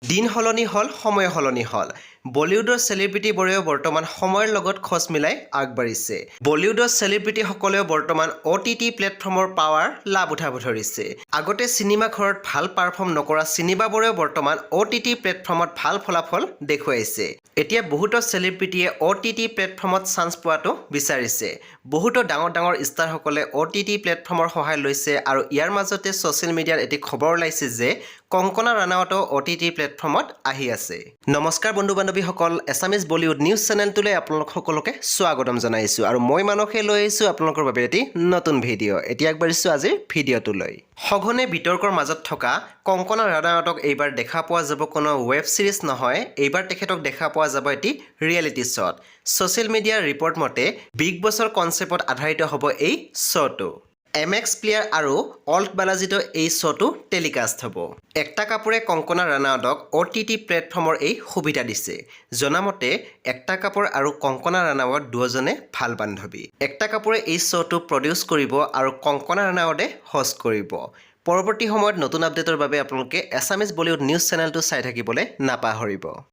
দিন সলনি হল সময় সলনি হল বলিউডৰ চেলিব্ৰিটিবোৰেও বৰ্তমান সময়ৰ লগত খোজ মিলাই আগবাঢ়িছে বলিউডৰ চেলিব্ৰিটিসকলেও বৰ্তমান OTT প্লেটফৰ্মৰ পাৱাৰ লাভ উঠাব ধৰিছে আগতে চিনেমা ঘৰত ভাল পাৰফৰ্ম নকৰা চিনেমাবোৰেও বৰ্তমান OTT প্লেটফৰ্মত ভাল ফলাফল দেখুৱাইছে এতিয়া বহুতো চেলিব্ৰিটিয়ে OTT প্লেটফৰ্মত চান্স পোৱাটো বিচাৰিছে বহুতো ডাঙৰ ডাঙৰ ষ্টাৰসকলে OTT প্লেটফৰ্মৰ সহায় লৈছে আৰু ইয়াৰ মাজতে ছ'চিয়েল মিডিয়াত এটি খবৰ ওলাইছে যে কংকনা ৰাণাৱতো OTT প্লেটফৰ্মত আহি আছে নমস্কাৰ বন্ধু বান্ধৱীসকল এছামিজ বলিউড নিউজ চেনেলটোলৈ আপোনালোক সকলোকে স্বাগতম জনাইছোঁ আৰু মই মানসে লৈ আহিছোঁ আপোনালোকৰ বাবে এটি নতুন ভিডিঅ' এতিয়া আগবাঢ়িছোঁ আজিৰ ভিডিঅ'টোলৈ সঘনে বিতৰ্কৰ মাজত থকা কংকনা ৰাণাৱতক এইবাৰ দেখা পোৱা যাব কোনো ৱেব ছিৰিজ নহয় এইবাৰ তেখেতক দেখা পোৱা যাব এটি ৰিয়েলিটি শ্ব'ত ছ'চিয়েল মিডিয়াৰ ৰিপৰ্ট মতে বিগ বছৰ কনচেপ্টত আধাৰিত হ'ব এই শ্ব'টো MX প্লেয়াৰ আৰু অল্ট বালাজিতো এই শ্ব'টো টেলিকাষ্ট হ'ব একটা কাপুৰে কংকনা ৰাণাৱতক OTT প্লেটফৰ্মৰ এই সুবিধা দিছে জনামতে একটা কাপুৰ আৰু কংকনা ৰাণাৱত দুজনে ভাল বান্ধৱী একটা কাপুৰে এই শ্ব'টো প্ৰডিউচ কৰিব আৰু কংকনা ৰাণাৱতে হোষ্ট কৰিব পৰৱৰ্তী সময়ত নতুন আপডেটৰ বাবে আপোনালোকে এছামিজ বলিউড নিউজ চেনেলটো চাই থাকিবলৈ নাপাহৰিব